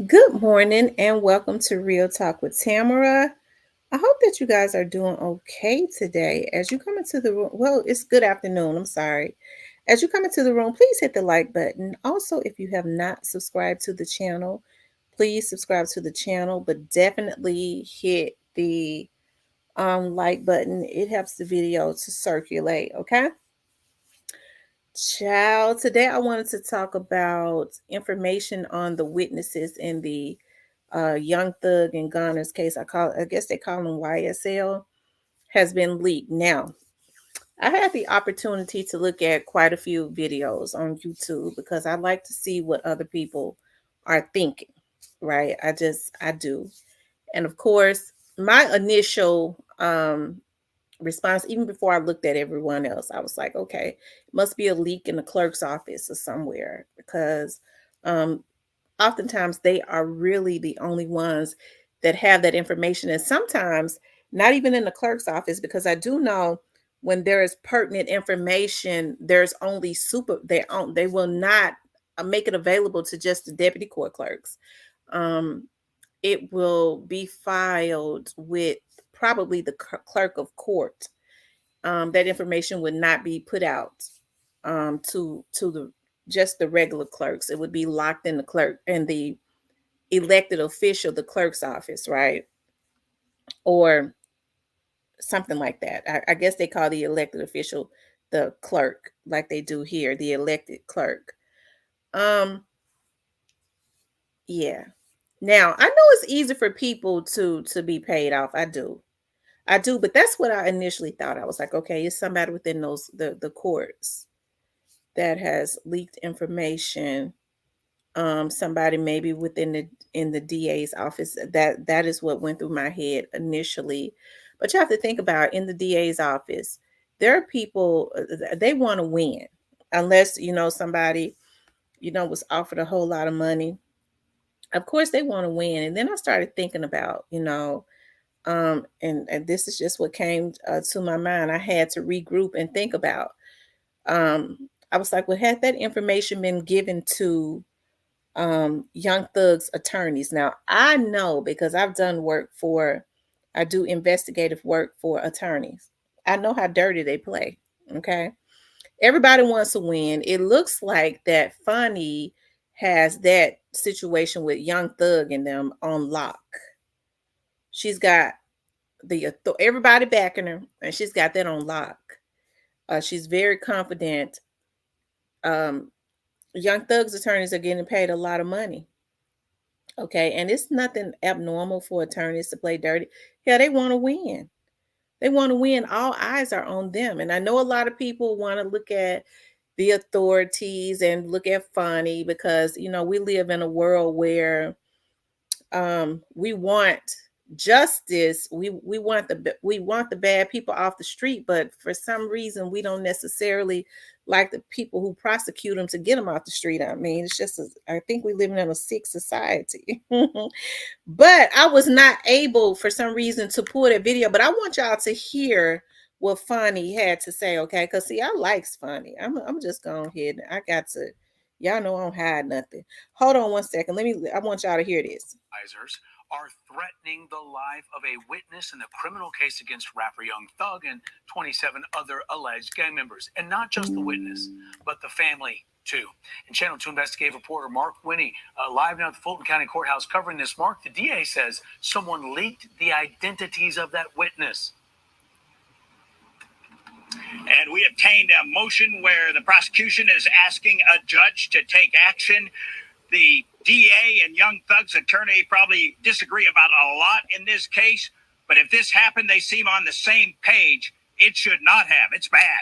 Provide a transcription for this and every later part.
Good morning and welcome to Real Talk with Tamara. I hope that you guys are doing okay today. As you come into the room, well, it's good afternoon. I'm sorry. As you come into the room, please hit the like button. Also, if you have not subscribed to the channel, please subscribe to the channel, but definitely hit the like button. It helps the video to circulate, okay? Child, today I wanted to talk about information on the witnesses in the Young Thug and Gunner's case. I guess they call them YSL, has been leaked. Now, I had the opportunity to look at quite a few videos on YouTube because I like to see what other people are thinking, right? I do. And of course, my initial response, even before I looked at everyone else, I was like, okay, it must be a leak in the clerk's office or somewhere because um, oftentimes they are really the only ones that have that information. And sometimes not even in the clerk's office, because I do know when there is pertinent information, there's only they will not make it available to just the deputy court clerks. Um, it will be filed with probably the clerk of court. That information would not be put out to the just the regular clerks. It would be locked in the clerk and the elected official, the clerk's office, right? Or something like that. I guess they call the elected official the clerk, like they do here, the elected clerk. Um, yeah. Now I know it's easy for people to be paid off. I do, but that's what I initially thought. I was like, okay, it's somebody within the courts that has leaked information. Somebody maybe within the in the DA's office. That is what went through my head initially. But you have to think about in the DA's office, there are people they want to win, unless somebody was offered a whole lot of money. Of course, they want to win. And then I started thinking about and this is just what came to my mind. I had to regroup and think about. Um, I was like, well, had that information been given to Young Thug's attorneys? Now, I know because I do investigative work for attorneys. I know how dirty they play. Okay. Everybody wants to win. It looks like that Funny has that situation with Young Thug and them on lock. She's got everybody backing her, and she's got that on lock. She's very confident. Um, Young Thug's attorneys are getting paid a lot of money. Okay, and it's nothing abnormal for attorneys to play dirty. Yeah, they want to win. They want to win. All eyes are on them. And I know a lot of people want to look at the authorities and look at Funny because we live in a world where we want justice. We want the bad people off the street, but for some reason we don't necessarily like the people who prosecute them to get them off the street. I mean, I think we live in a sick society. But I was not able for some reason to pull that video, but I want y'all to hear what Funny had to say, okay? Because see, I likes Funny. I'm just going ahead. I got to, y'all know I don't hide nothing. Hold on one second. I want y'all to hear this. Are threatening the life of a witness in the criminal case against rapper Young Thug and 27 other alleged gang members. And not just the witness, but the family, too. And Channel 2 investigative reporter Mark Winnie, live now at the Fulton County Courthouse covering this. Mark, the DA says someone leaked the identities of that witness. And we obtained a motion where the prosecution is asking a judge to take action. The DA and Young Thug's attorney probably disagree about a lot in this case, but if this happened, they seem on the same page. It should not have. It's bad.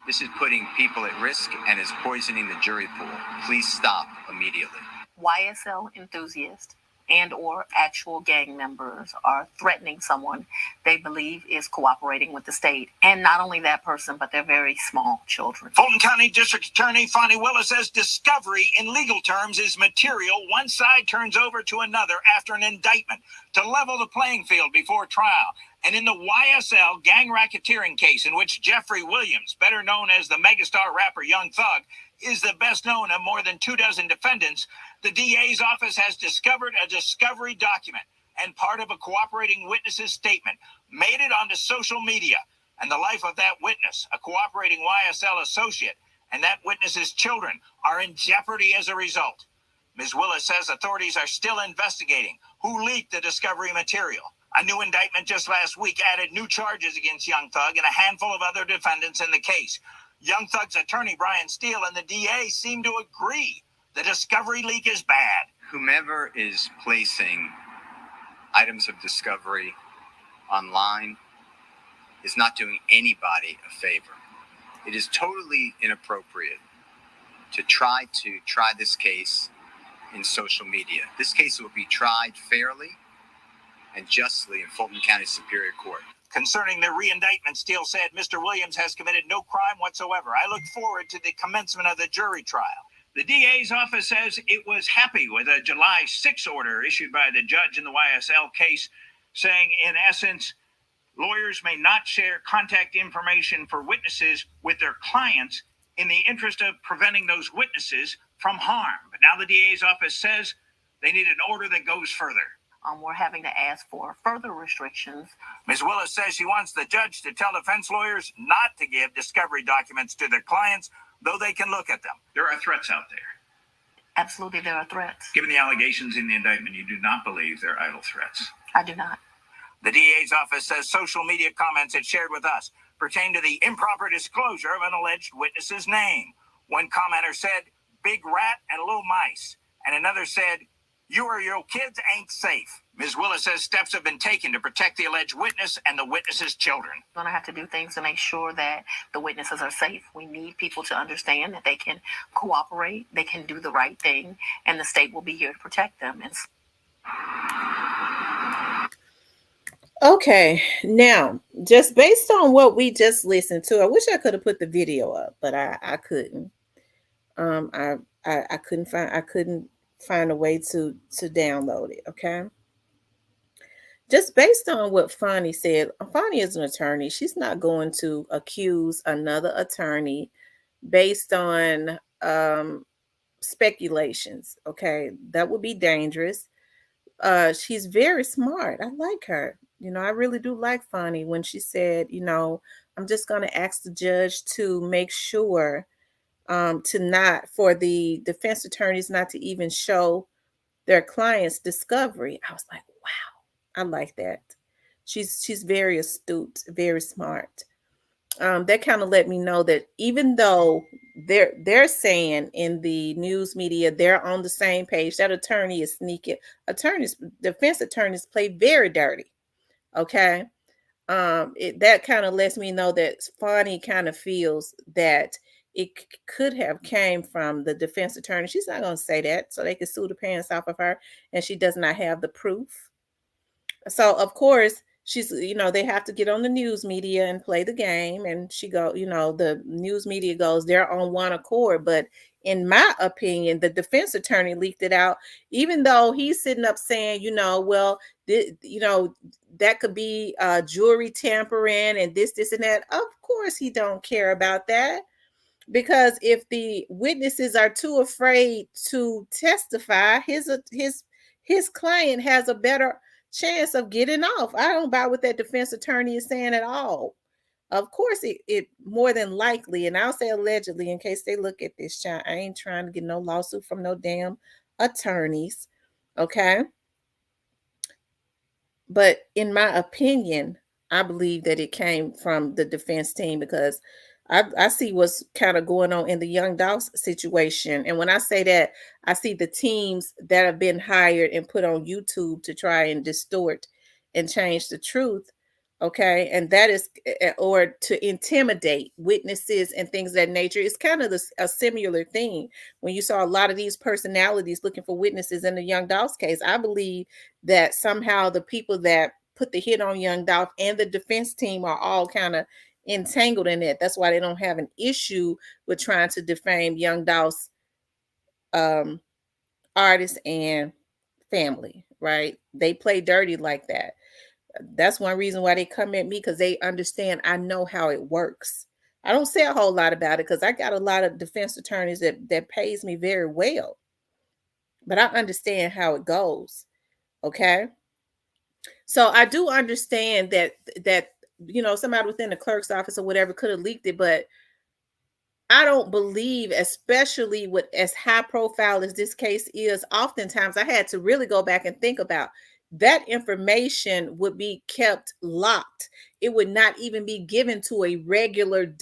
This is putting people at risk and is poisoning the jury pool. Please stop immediately. YSL enthusiasts and or actual gang members are threatening someone they believe is cooperating with the state. And not only that person, but they're very small children. Fulton County District Attorney Fonnie Willis says discovery in legal terms is material one side turns over to another after an indictment to level the playing field before trial. And in the YSL gang racketeering case in which Jeffrey Williams, better known as the megastar rapper Young Thug, is the best known of more than 24 defendants, the DA's office has discovered a discovery document and part of a cooperating witness's statement made it onto social media. And the life of that witness, a cooperating YSL associate, and that witness's children are in jeopardy as a result. Ms. Willis says authorities are still investigating who leaked the discovery material. A new indictment just last week added new charges against Young Thug and a handful of other defendants in the case. Young Thug's attorney, Brian Steele, and the DA seem to agree the discovery leak is bad. Whomever is placing items of discovery online is not doing anybody a favor. It is totally inappropriate to try this case in social media. This case will be tried fairly and justly in Fulton County Superior Court. Concerning the re-indictment, Steele said Mr. Williams has committed no crime whatsoever. I look forward to the commencement of the jury trial. The DA's office says it was happy with a July 6 order issued by the judge in the YSL case, saying, in essence, lawyers may not share contact information for witnesses with their clients in the interest of preventing those witnesses from harm. But now the DA's office says they need an order that goes further. We're having to ask for further restrictions. Ms. Willis says she wants the judge to tell defense lawyers not to give discovery documents to their clients, though they can look at them. There are threats out there. Absolutely, there are threats. Given the allegations in the indictment, you do not believe they're idle threats. I do not. The DA's office says social media comments it shared with us pertain to the improper disclosure of an alleged witness's name. One commenter said, "Big rat and little mice," and another said, "You or your kids ain't safe." Ms. Willis says steps have been taken to protect the alleged witness and the witness's children. We're going to have to do things to make sure that the witnesses are safe. We need people to understand that they can cooperate, they can do the right thing, and the state will be here to protect them. Okay, now, just based on what we just listened to, I wish I could have put the video up, but I couldn't. I couldn't find a way to download it. Okay, just based on what Fonnie said, Fonnie is an attorney. She's not going to accuse another attorney based on speculations. Okay, that would be dangerous. She's very smart. I like her. I really do like Fonnie when she said, I'm just going to ask the judge to make sure to not, for the defense attorneys not to even show their clients discovery. I was like, wow, I like that. She's very astute, very smart. That kind of let me know that even though they're saying in the news media they're on the same page, that attorney is sneaky. Defense attorneys play very dirty. Okay. That kind of lets me know that Fonnie kind of feels that it could have came from the defense attorney. She's not going to say that, so they could sue the pants off of her, and she does not have the proof. So of course she's, they have to get on the news media and play the game, and the news media goes, they're on one accord. But in my opinion, the defense attorney leaked it out, even though he's sitting up saying, well, that could be jewelry tampering and this and that. Of course he don't care about that, because if the witnesses are too afraid to testify, his client has a better chance of getting off. I don't buy what that defense attorney is saying at all. Of course, it more than likely, and I'll say allegedly in case they look at this, child. I ain't trying to get no lawsuit from no damn attorneys. Okay. But in my opinion, I believe that it came from the defense team, because I see what's kind of going on in the Young Doss situation. And when I say that, I see the teams that have been hired and put on YouTube to try and distort and change the truth. Okay. And that is, or to intimidate witnesses and things of that nature. It's kind of a similar thing. When you saw a lot of these personalities looking for witnesses in the Young Doss case, I believe that somehow the people that put the hit on Young Dolph and the defense team are all kind of entangled in it. That's why they don't have an issue with trying to defame Young Dolph's artists and family, right? They play dirty like that. That's one reason why they come at me, because they understand I know how it works. I don't say a whole lot about it because I got a lot of defense attorneys that pays me very well. But I understand how it goes. Okay. So I do understand that somebody within the clerk's office or whatever could have leaked it, but I don't believe, especially with as high profile as this case is, oftentimes I had to really go back and think about that information would be kept locked. It would not even be given to a regular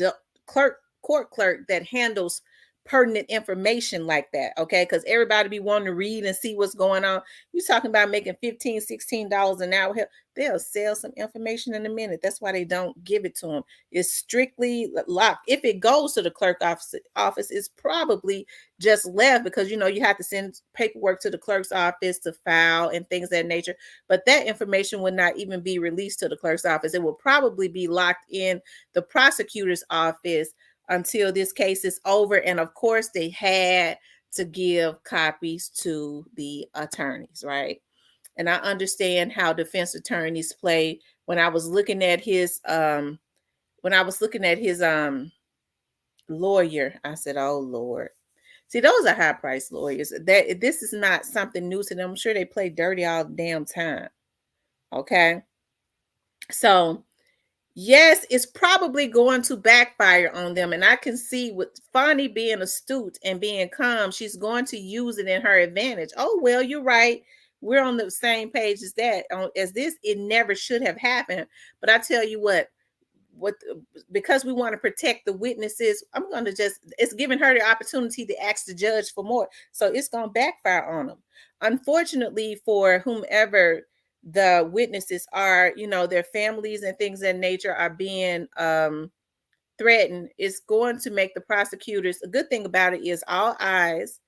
court clerk that handles pertinent information like that. Okay. Because everybody be wanting to read and see what's going on. You talking about making $15, $16 an hour. Hell, they'll sell some information in a minute. That's why they don't give it to them. It's strictly locked. If it goes to the clerk office, it's probably just left because you have to send paperwork to the clerk's office to file and things of that nature. But that information would not even be released to the clerk's office. It will probably be locked in the prosecutor's office until this case is over. And of course, they had to give copies to the attorneys, right? And I understand how defense attorneys play. When I was looking at his lawyer, I said, "Oh Lord." See, those are high priced lawyers. That this is not something new to them. I'm sure they play dirty all the damn time. Okay. So yes, it's probably going to backfire on them. And I can see with Fonnie being astute and being calm, she's going to use it in her advantage. Oh, well, you're right. We're on the same page as that. As this, it never should have happened. But I tell you what because we want to protect the witnesses, I'm going to it's giving her the opportunity to ask the judge for more. So it's going to backfire on them. Unfortunately for whomever the witnesses are, their families and things of that nature are being threatened. It's going to make the prosecutors, a good thing about it is all eyes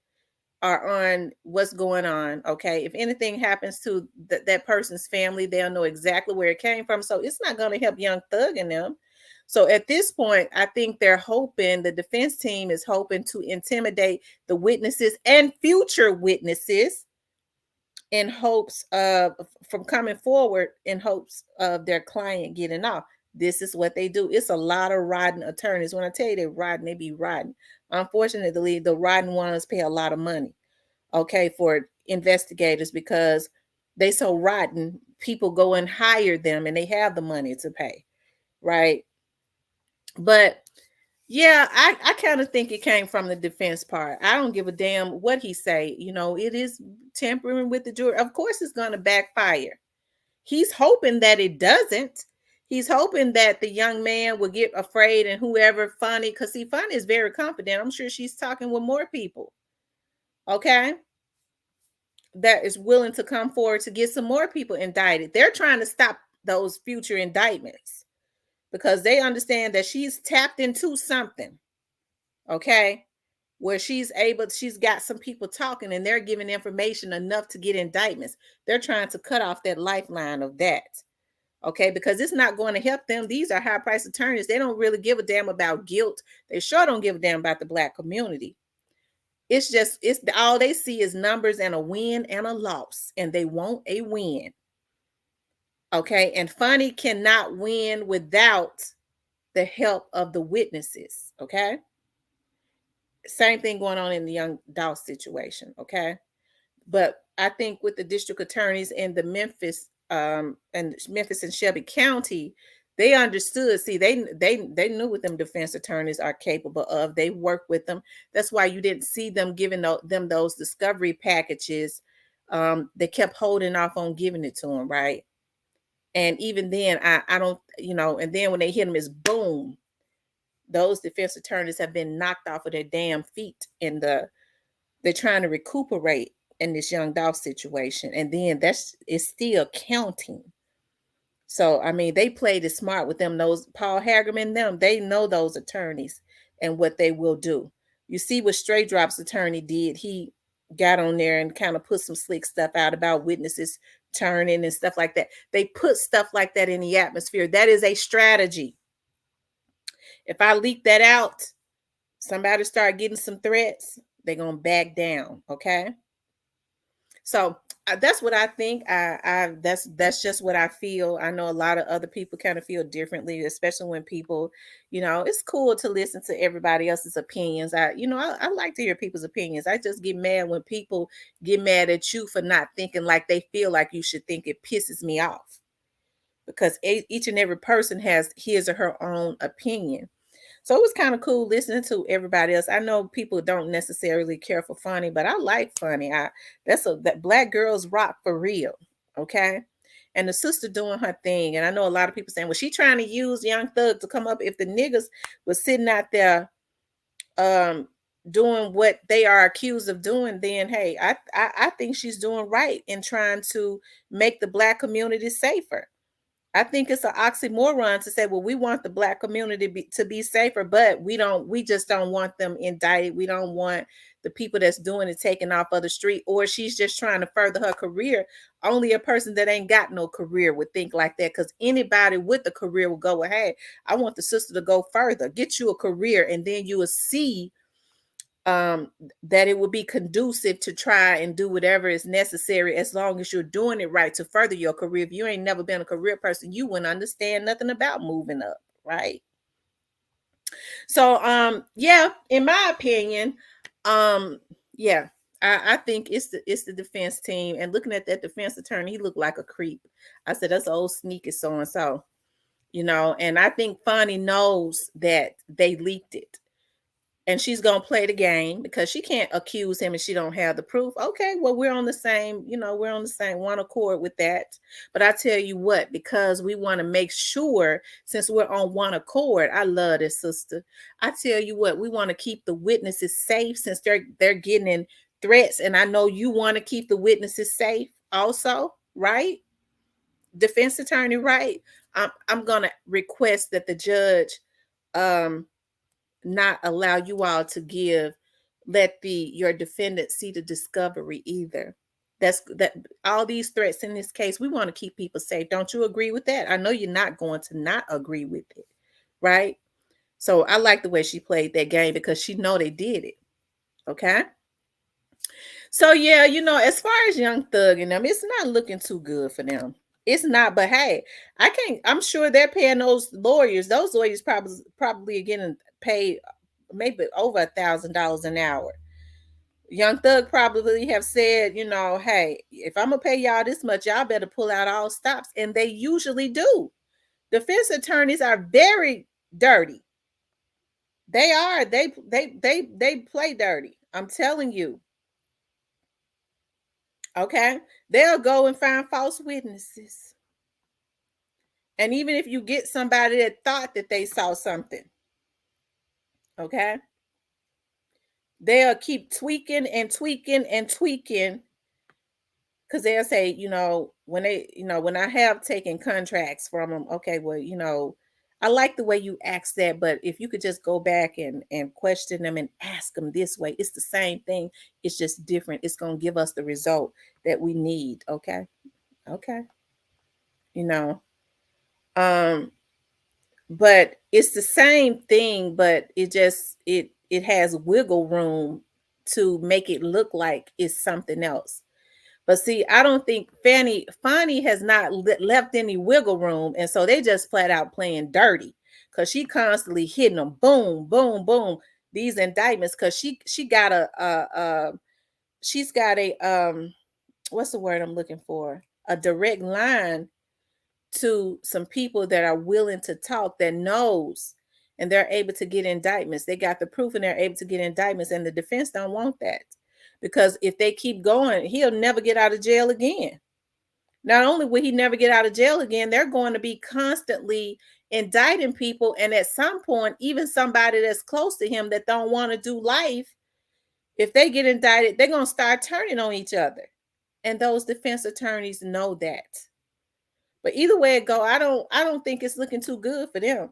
are on what's going on. Okay. If anything happens to that person's family, they'll know exactly where it came from. So it's not going to help Young Thug and them. So at this point, I think the defense team is hoping to intimidate the witnesses and future witnesses in hopes of from coming forward in hopes of their client getting off. This is what they do. It's a lot of rotten attorneys. When I tell you they're rotten, they be rotten. Unfortunately, the rotten ones pay a lot of money, okay, for investigators because they so rotten. People go and hire them and they have the money to pay, right? But yeah, I kind of think it came from the defense part. I don't give a damn what he say. It is tampering with the jury. Of course, it's going to backfire. He's hoping that it doesn't. He's hoping that the young man will get afraid and whoever Funny, because see, Funny is very confident. I'm sure she's talking with more people, okay, that is willing to come forward to get some more people indicted. They're trying to stop those future indictments because they understand that she's tapped into something, okay, where she's got some people talking and they're giving information enough to get indictments. They're trying to cut off that lifeline of that. Okay, because it's not going to help them. These are high price attorneys. They don't really give a damn about guilt. They sure don't give a damn about the Black community. It's all they see is numbers and a win and a loss, and they want a win. Okay, and Funny cannot win without the help of the witnesses. Okay, same thing going on in the Young Doss situation. Okay, but I think with the district attorneys in the Memphis and Shelby County, they understood. See, they knew what them defense attorneys are capable of. They work with them. That's why you didn't see them giving them those discovery packages. They kept holding off on giving it to them, right? And even then, I don't, and then when they hit them, it's boom. Those defense attorneys have been knocked off of their damn feet they're trying to recuperate in this Young Dolph situation. And then it's still counting. So, I mean, they played it smart with them. Those Paul Hagerman, they know those attorneys and what they will do. You see what Stray Drop's attorney did. He got on there and kind of put some slick stuff out about witnesses turning and stuff like that. They put stuff like that in the atmosphere. That is a strategy. If I leak that out, somebody start getting some threats, they're going to back down. Okay. So That's what I think. That's just what I feel. I know a lot of other people kind of feel differently, especially when people, it's cool to listen to everybody else's opinions. I like to hear people's opinions. I just get mad when people get mad at you for not thinking like they feel like you should think. It pisses me off because each and every person has his or her own opinion. So it was kind of cool listening to everybody else. I know people don't necessarily care for funny, but I like funny. That black girls rock for real. Okay. And the sister doing her thing. And I know a lot of people saying, well, she trying to use Young Thug to come up. If the niggas was sitting out there um doing what they are accused of doing, then hey, I think she's doing right in trying to make the black community safer. I think it's an oxymoron to say, well, we want the black community to be safer, but we just don't want them indicted. We don't want the people that's doing it taken off of the street, or she's just trying to further her career. Only a person that ain't got no career would think like that, because anybody with a career will go, well, hey, I want the sister to go further, get you a career, and then you will see um that it will be conducive to try and do whatever is necessary, as long as you're doing it right to further your career. If you ain't never been a career person, you wouldn't understand nothing about moving up, right? So yeah, in my opinion, um yeah, I think it's the defense team. And looking at that defense attorney, he looked like a creep. I said, that's old sneaky so and so, and I think Fonnie knows that they leaked it, and she's gonna play the game because she can't accuse him and she don't have the proof. Okay, well, we're on the same, we're on the same one accord with that. But I tell you what, because we want to make sure, since we're on one accord, I love this sister. I tell you what, we want to keep the witnesses safe, since they're getting in threats, and I know you want to keep the witnesses safe also, right? Defense attorney, right? I'm gonna request that the judge um not allow you all to let your defendant see the discovery either. That all these threats in this case, we want to keep people safe. Don't you agree with that? I know you're not going to not agree with it, right? So I like the way she played that game, because she know they did it. Okay. So yeah, as far as Young Thug and them, it's not looking too good for them. It's not, but hey, I'm sure they're paying those lawyers. Those lawyers probably are getting paid maybe over $1,000 an hour. Young Thug probably have said, hey, if I'm gonna pay y'all this much, y'all better pull out all stops. And they usually do. Defense attorneys are very dirty. They are. They play dirty. I'm telling you. Okay. They'll go and find false witnesses. And even if you get somebody that thought that they saw something, okay, they'll keep tweaking and tweaking and tweaking, because they'll say, when I have taken contracts from them, okay, well, I like the way you asked that, but if you could just go back and question them and ask them this way, it's the same thing. It's just different. It's going to give us the result that we need. Okay. Okay. You know, um, but it's the same thing, but it has wiggle room to make it look like it's something else. But see, I don't think Fanny has not left any wiggle room, and so they just flat out playing dirty, because she constantly hitting them, boom, boom, boom, these indictments, because she got she's got a what's the word I'm looking for, a direct line to some people that are willing to talk, that knows, and they're able to get indictments. They got the proof and they're able to get indictments, and the defense don't want that, because if they keep going, he'll never get out of jail again. Not only will he never get out of jail again, they're going to be constantly indicting people, and at some point, even somebody that's close to him that don't want to do life, if they get indicted, they're going to start turning on each other, and those defense attorneys know that. But either way it go, I don't think it's looking too good for them.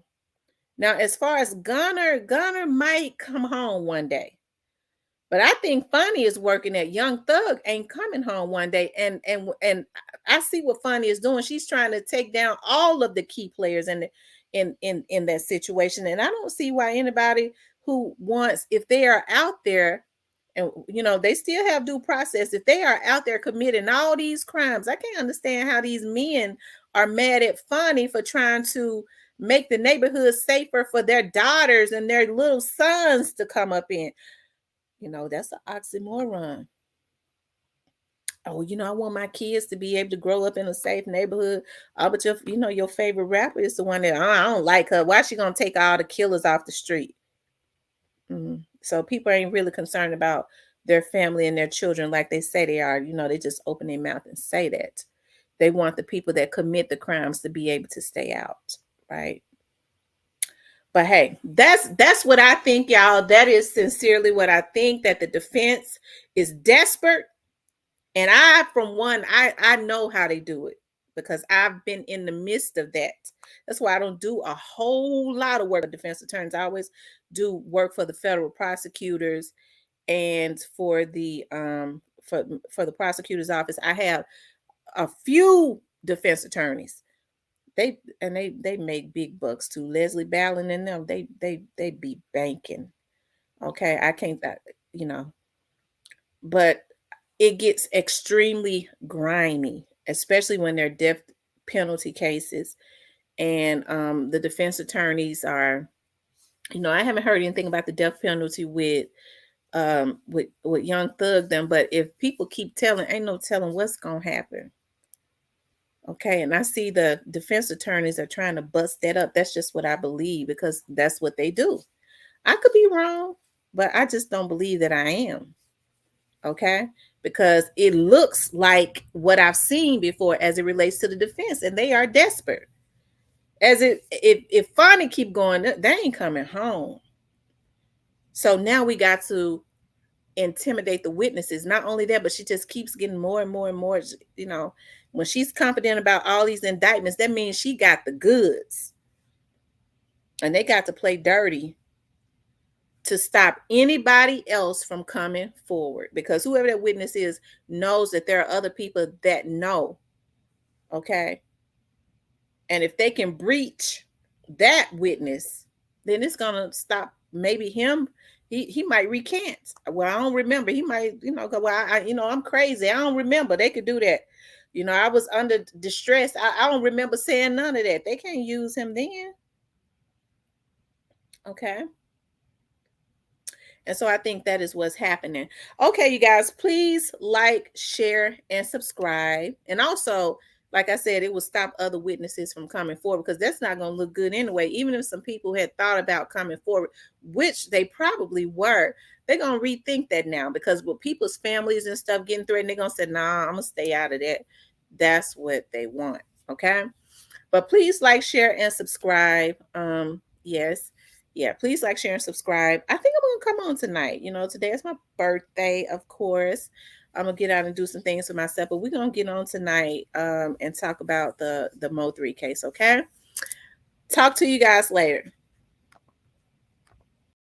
Now, as far as Gunner might come home one day. But I think Funny is working that Young Thug ain't coming home one day. And I see what Funny is doing. She's trying to take down all of the key players in that situation. And I don't see why anybody who wants, if they are out there And they still have due process. If they are out there committing all these crimes, I can't understand how these men are mad at Fonnie for trying to make the neighborhood safer for their daughters and their little sons to come up in. That's an oxymoron. Oh, I want my kids to be able to grow up in a safe neighborhood. Oh, but your favorite rapper is the one that, I don't like her. Why is she gonna take all the killers off the street? So people ain't really concerned about their family and their children like they say they are. They just open their mouth and say that. They want the people that commit the crimes to be able to stay out, right? But hey, that's what I think, y'all. That is sincerely what I think, that the defense is desperate. And I know how they do it because I've been in the midst of that. That's why I don't do a whole lot of work with defense attorneys. I always do work for the federal prosecutors and for the for the prosecutor's office. I have a few defense attorneys. They make big bucks too. Leslie Ballin and them, they be banking. Okay, I can't but it gets extremely grimy, especially when they're death penalty cases. And the defense attorneys are, I haven't heard anything about the death penalty with Young Thug them, but if people keep telling, ain't no telling what's gonna happen. Okay, and I see the defense attorneys are trying to bust that up. That's just what I believe, because that's what they do. I could be wrong, but I just don't believe that I am. Okay, because it looks like what I've seen before as it relates to the defense, and they are desperate. As if Fonnie keep going, they ain't coming home. So now we got to intimidate the witnesses. Not only that, but she just keeps getting more and more and more. When she's confident about all these indictments, that means she got the goods, and they got to play dirty to stop anybody else from coming forward, because whoever that witness is knows that there are other people that know. Okay, and if they can breach that witness, then it's gonna stop maybe him. He might recant. Well, I don't remember. He might, go, well, I'm crazy. I don't remember. They could do that. I was under distress. I don't remember saying none of that. They can't use him then. Okay. And so I think that is what's happening. Okay, you guys, please like, share, and subscribe. And also, like I said, it will stop other witnesses from coming forward, because that's not going to look good anyway. Even if some people had thought about coming forward, which they probably were, they're going to rethink that now, because with people's families and stuff getting threatened, they're going to say, nah, I'm going to stay out of that. That's what they want. Okay. But please like, share, and subscribe. Yes. Yeah, please like, share, and subscribe. I think I'm gonna come on tonight. Today is my birthday, of course. I'm gonna get out and do some things for myself, but we're gonna get on tonight and talk about the Mo3 case, okay? Talk to you guys later.